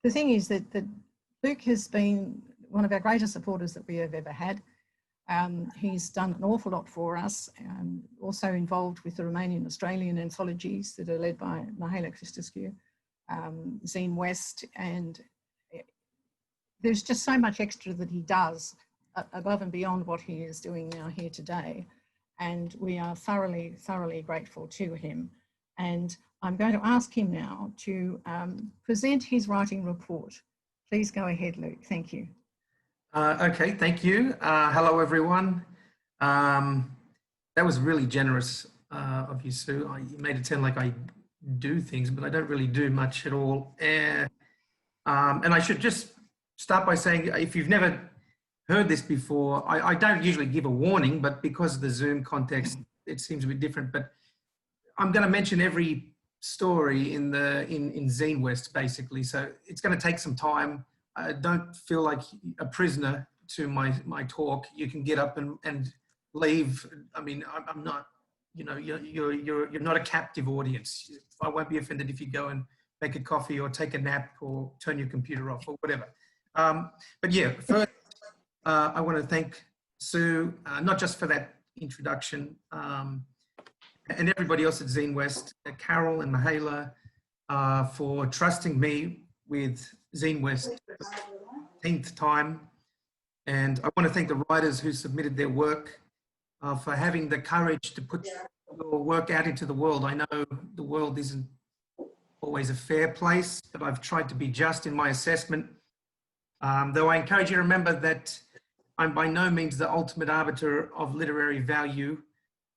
the thing is that Luke has been one of our greatest supporters that we have ever had. He's done an awful lot for us, also involved with the Romanian Australian anthologies that are led by Mihaela Christescu, ZineWest, and there's just so much extra that he does above and beyond what he is doing now here today. And we are thoroughly, thoroughly grateful to him. And I'm going to ask him now to present his writing report. Please go ahead, Luke. Thank you. Okay, thank you. Hello, everyone. That was really generous of you, Sue. You made it sound like I do things, but I don't really do much at all. And I should just start by saying, if you've never heard this before, I don't usually give a warning, but because of the Zoom context, it seems a bit different. But I'm going to mention every story in ZineWest, basically. So it's going to take some time. I don't feel like a prisoner to my talk. You can get up and leave. I mean, I'm not, you know, you're not a captive audience. I won't be offended if you go and make a coffee or take a nap or turn your computer off or whatever. But yeah, first, I want to thank Sue, not just for that introduction, and everybody else at ZineWest, Carol and Mihaela, for trusting me with ZineWest for the 10th time. And I want to thank the writers who submitted their work for having the courage to put your work out into the world. I know the world isn't always a fair place, but I've tried to be just in my assessment. Though I encourage you to remember that I'm by no means the ultimate arbiter of literary value.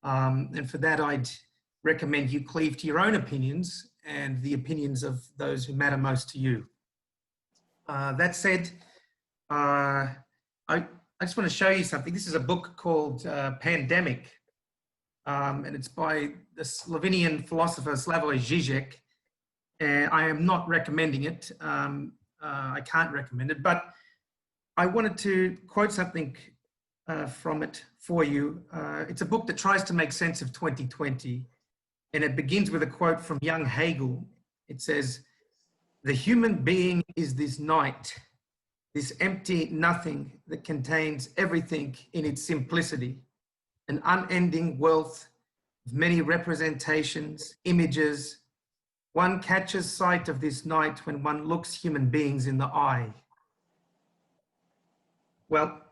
And for that, I'd recommend you cleave to your own opinions and the opinions of those who matter most to you. That said, I just want to show you something. This is a book called Pandemic, and it's by the Slovenian philosopher Slavoj Žižek. And I am not recommending it. I can't recommend it, but I wanted to quote something from it for you. It's a book that tries to make sense of 2020, and it begins with a quote from young Hegel. It says, "The human being is this night, this empty nothing that contains everything in its simplicity, an unending wealth of many representations, images. One catches sight of this night when one looks human beings in the eye." Well,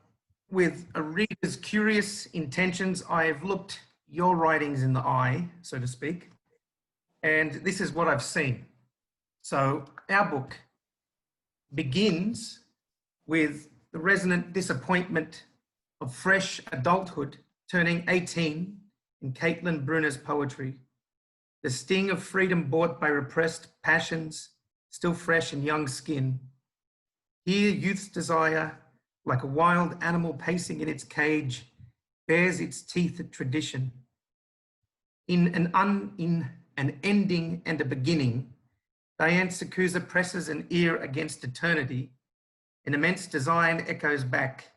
with a reader's curious intentions, I have looked your writings in the eye, so to speak, and this is what I've seen. So our book begins with the resonant disappointment of fresh adulthood turning 18 in Caitlin Bruner's poetry. The sting of freedom bought by repressed passions, still fresh in young skin. Here youth's desire, like a wild animal pacing in its cage, bares its teeth at tradition. In an ending and a beginning, Diane Sakusa presses an ear against eternity. An immense design echoes back,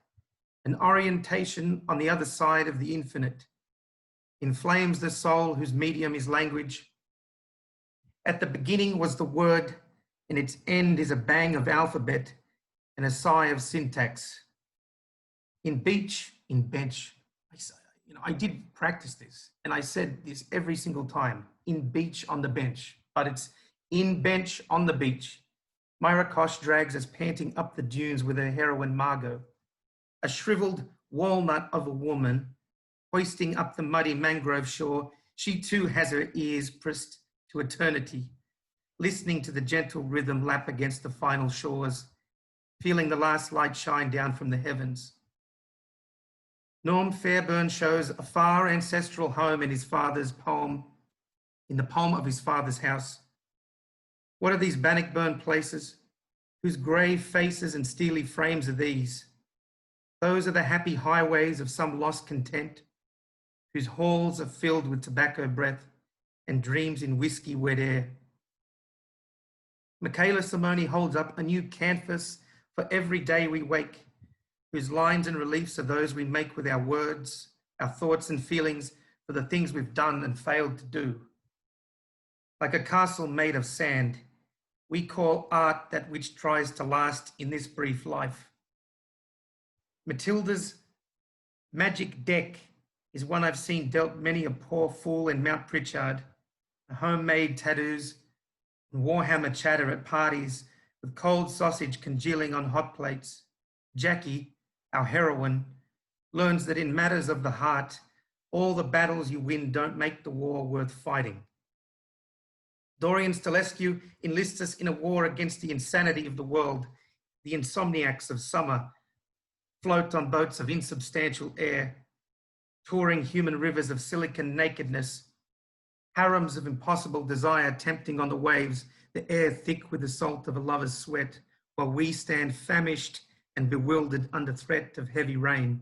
an orientation on the other side of the infinite. Inflames the soul whose medium is language. At the beginning was the word, and its end is a bang of alphabet and a sigh of syntax. In bench, I did practice this, and I said this every single time, in beach on the bench, but it's in bench on the beach. Myra Kosh drags us panting up the dunes with her heroine Margot, a shriveled walnut of a woman, hoisting up the muddy mangrove shore. She too has her ears pressed to eternity, listening to the gentle rhythm lap against the final shores, feeling the last light shine down from the heavens. Norm Fairburn shows a far ancestral home in his father's poem, in the poem of his father's house. What are these Bannockburn places? Whose grave faces and steely frames are these? Those are the happy highways of some lost content, whose halls are filled with tobacco breath and dreams in whiskey wet air. Michaela Simone holds up a new canvas for every day we wake, whose lines and reliefs are those we make with our words, our thoughts and feelings for the things we've done and failed to do. Like a castle made of sand, we call art that which tries to last in this brief life. Matilda's magic deck is one I've seen dealt many a poor fool in Mount Pritchard. The homemade tattoos and warhammer chatter at parties with cold sausage congealing on hot plates. Jackie, our heroine, learns that in matters of the heart, all the battles you win don't make the war worth fighting. Dorian Stelescu enlists us in a war against the insanity of the world. The insomniacs of summer float on boats of insubstantial air, touring human rivers of silicon nakedness, harems of impossible desire tempting on the waves, the air thick with the salt of a lover's sweat, while we stand famished and bewildered under threat of heavy rain.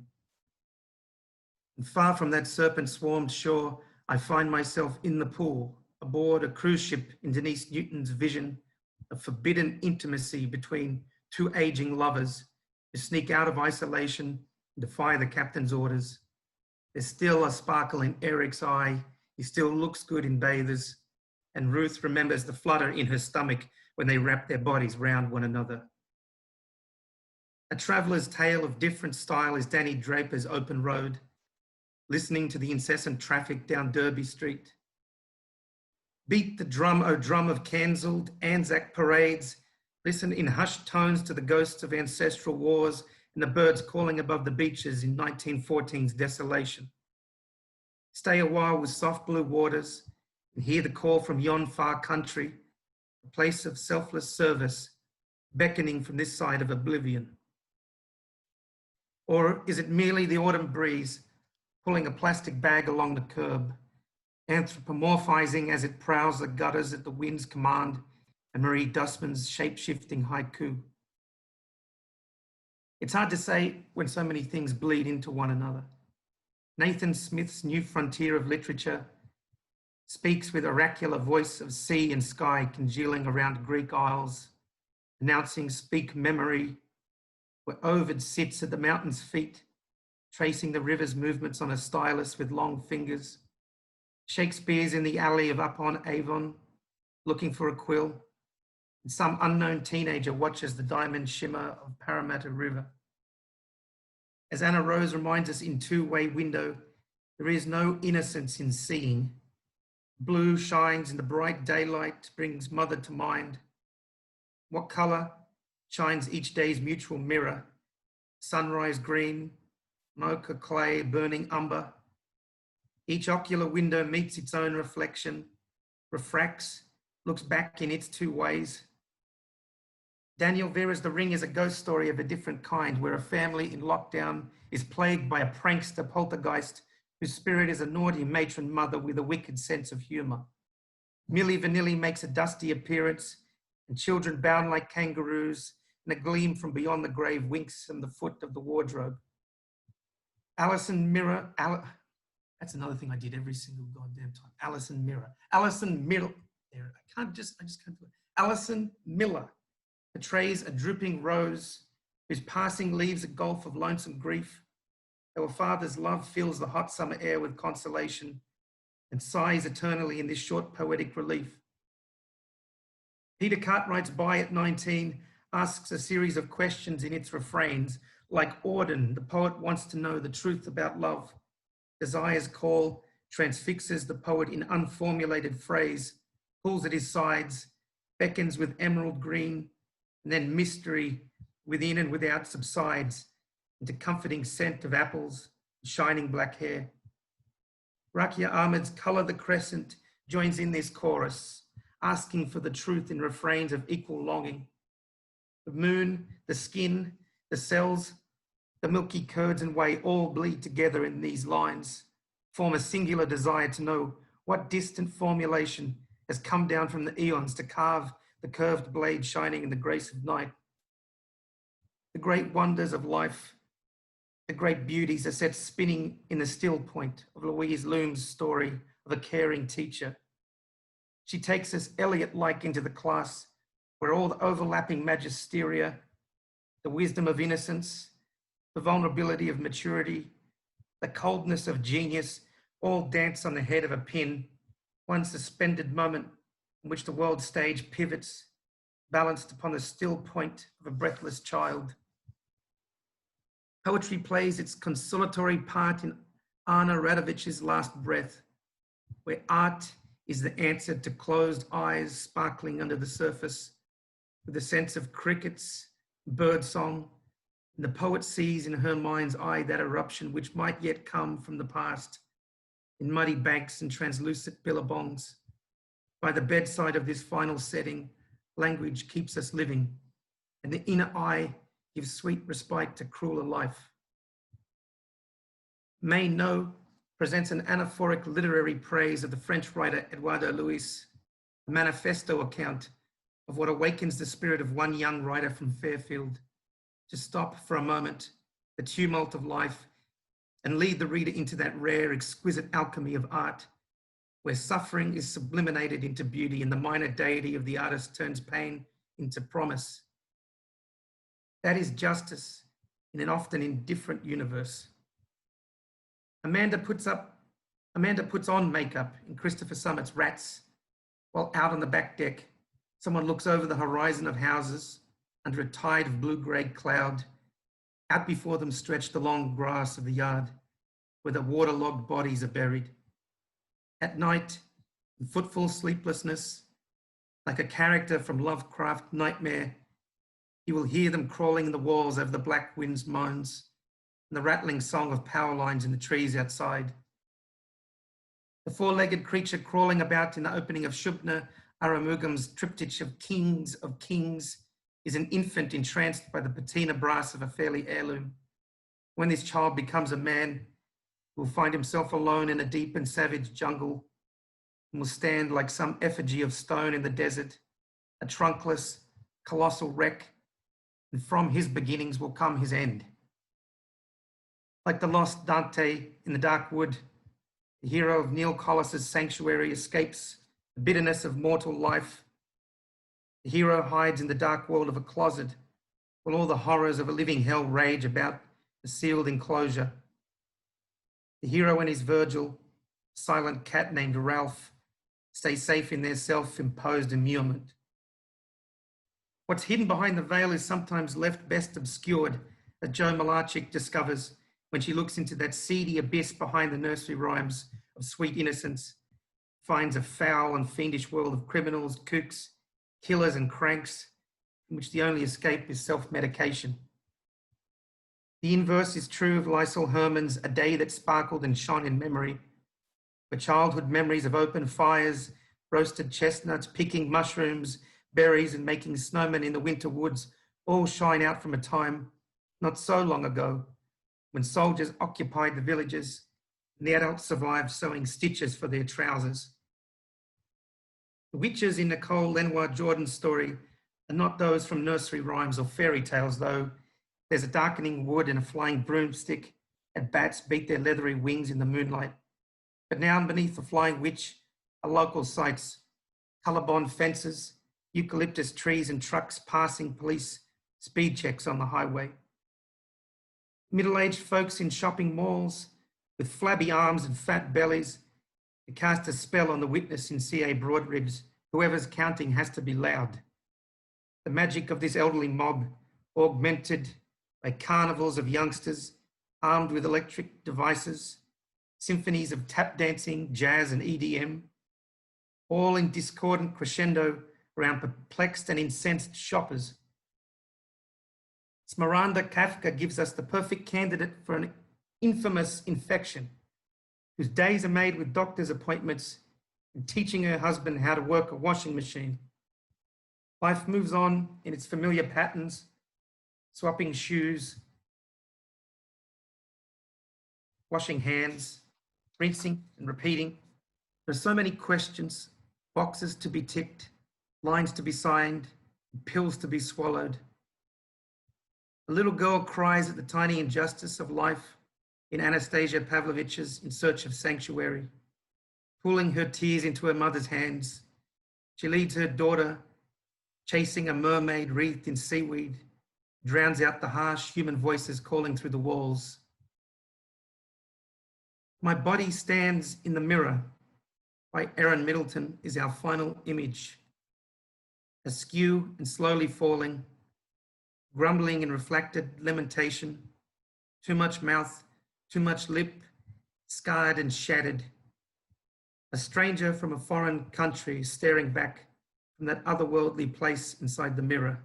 And far from that serpent-swarmed shore, I find myself in the pool, aboard a cruise ship in Denise Newton's vision, a forbidden intimacy between two aging lovers who sneak out of isolation and defy the captain's orders. There's still a sparkle in Eric's eye. He still looks good in bathers. And Ruth remembers the flutter in her stomach when they wrap their bodies round one another. A traveller's tale of different style is Danny Draper's Open Road, listening to the incessant traffic down Derby Street. Beat the drum, O drum of cancelled Anzac parades. Listen in hushed tones to the ghosts of ancestral wars and the birds calling above the beaches in 1914's desolation. Stay a while with soft blue waters and hear the call from yon far country, a place of selfless service beckoning from this side of oblivion. Or is it merely the autumn breeze pulling a plastic bag along the curb, anthropomorphizing as it prowls the gutters at the wind's command and Marie Dussman's shape-shifting haiku? It's hard to say when so many things bleed into one another. Nathan Smith's New Frontier of Literature speaks with oracular voice of sea and sky congealing around Greek isles, announcing speak memory, where Ovid sits at the mountain's feet, tracing the river's movements on a stylus with long fingers. Shakespeare's in the alley of Upon Avon, looking for a quill, and some unknown teenager watches the diamond shimmer of Parramatta River. As Anna Rose reminds us in Two-Way Window, there is no innocence in seeing. Blue shines in the bright daylight, brings mother to mind. What color shines each day's mutual mirror? Sunrise green, mocha clay, burning umber. Each ocular window meets its own reflection, refracts, looks back in its two ways. Daniel Vera's The Ring is a ghost story of a different kind, where a family in lockdown is plagued by a prankster poltergeist whose spirit is a naughty matron mother with a wicked sense of humor. Milli Vanilli makes a dusty appearance, and children bound like kangaroos, and a gleam from beyond the grave winks from the foot of the wardrobe. Alison Mirror, that's another thing I did every single goddamn time. Alison Mirror. Alison Miller. There, I just can't do it. Alison Miller portrays a drooping rose whose passing leaves a gulf of lonesome grief. Though a father's love fills the hot summer air with consolation and sighs eternally in this short poetic relief. Peter Cartwright's By at 19 asks a series of questions in its refrains. Like Auden, the poet wants to know the truth about love. Desire's call transfixes the poet in unformulated phrase, pulls at his sides, beckons with emerald green, and then mystery within and without subsides into comforting scent of apples and shining black hair. Rakia Ahmed's Color the Crescent joins in this chorus, asking for the truth in refrains of equal longing. The moon, the skin, the cells, the milky curds and whey all bleed together in these lines, form a singular desire to know what distant formulation has come down from the eons to carve the curved blade shining in the grace of night. The great wonders of life, the great beauties are set spinning in the still point of Louise Loomb's story of a caring teacher. She takes us Eliot-like into the class where all the overlapping magisteria, the wisdom of innocence, the vulnerability of maturity, the coldness of genius, all dance on the head of a pin, one suspended moment in which the world stage pivots balanced upon the still point of a breathless child. Poetry plays its consolatory part in Anna Radovich's Last Breath, where art is the answer to closed eyes sparkling under the surface, with a sense of crickets, birdsong, and the poet sees in her mind's eye that eruption which might yet come from the past, in muddy banks and translucent billabongs. By the bedside of this final setting, language keeps us living, and the inner eye gives sweet respite to crueler life. May No presents an anaphoric literary praise of the French writer Eduardo Luis, a manifesto account of what awakens the spirit of one young writer from Fairfield to stop for a moment the tumult of life and lead the reader into that rare, exquisite alchemy of art, where suffering is sublimated into beauty and the minor deity of the artist turns pain into promise. That is justice in an often indifferent universe. Amanda puts on makeup in Christopher Summit's Rats, while out on the back deck, someone looks over the horizon of houses under a tide of blue-grey cloud. Out before them stretched the long grass of the yard, where the waterlogged bodies are buried. At night, in footful sleeplessness, like a character from Lovecraft Nightmare, you will hear them crawling in the walls over the black wind's moans and the rattling song of power lines in the trees outside. The four-legged creature crawling about in the opening of Shubna Aramugam's triptych of Kings is an infant entranced by the patina brass of a fairly heirloom. When this child becomes a man, he will find himself alone in a deep and savage jungle and will stand like some effigy of stone in the desert, a trunkless, colossal wreck, and from his beginnings will come his end. Like the lost Dante in the dark wood, the hero of Neil Collis's Sanctuary escapes the bitterness of mortal life. The hero hides in the dark world of a closet while all the horrors of a living hell rage about the sealed enclosure. The hero and his Virgil, a silent cat named Ralph, stay safe in their self-imposed immurement. What's hidden behind the veil is sometimes left best obscured, as Joe Malarchik discovers when she looks into that seedy abyss behind the nursery rhymes of sweet innocence, finds a foul and fiendish world of criminals, kooks, killers and cranks, in which the only escape is self-medication. The inverse is true of Lysol Herman's A Day That Sparkled and Shone in Memory, where childhood memories of open fires, roasted chestnuts, picking mushrooms, berries, and making snowmen in the winter woods all shine out from a time not so long ago, when soldiers occupied the villages and the adults survived sewing stitches for their trousers. The witches in Nicole Lenoir Jordan's story are not those from nursery rhymes or fairy tales, though there's a darkening wood and a flying broomstick, and bats beat their leathery wings in the moonlight. But now beneath the flying witch are local sights, colorbond fences, eucalyptus trees and trucks passing police speed checks on the highway. Middle-aged folks in shopping malls with flabby arms and fat bellies to cast a spell on the witness in CA Broadribs. Whoever's counting has to be loud. The magic of this elderly mob, augmented by carnivals of youngsters armed with electric devices, symphonies of tap dancing, jazz and EDM, all in discordant crescendo around perplexed and incensed shoppers. Smaranda Kafka gives us the perfect candidate for an infamous infection, whose days are made with doctor's appointments and teaching her husband how to work a washing machine. Life moves on in its familiar patterns, swapping shoes, washing hands, rinsing and repeating. There are so many questions, boxes to be ticked, lines to be signed, pills to be swallowed. A little girl cries at the tiny injustice of life in Anastasia Pavlovich's In Search of Sanctuary, pulling her tears into her mother's hands. She leads her daughter, chasing a mermaid wreathed in seaweed, drowns out the harsh human voices calling through the walls. My Body Stands in the Mirror by Erin Middleton is our final image. askew and slowly falling, grumbling in reflected lamentation, too much mouth, too much lip, scarred and shattered, a stranger from a foreign country staring back from that otherworldly place inside the mirror.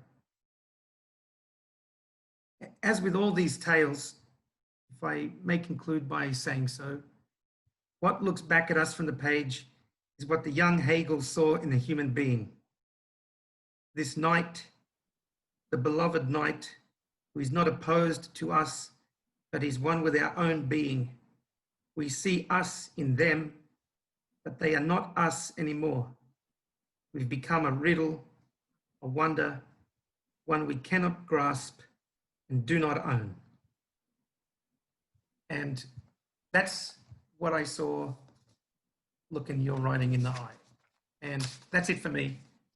As with all these tales, if I may conclude by saying so, what looks back at us from the page is what the young Hegel saw in the human being. This knight, the beloved knight, who is not opposed to us, but is one with our own being. We see us in them, but they are not us anymore. We've become a riddle, a wonder, one we cannot grasp and do not own. And that's what I saw looking your writing in the eye. And that's it for me.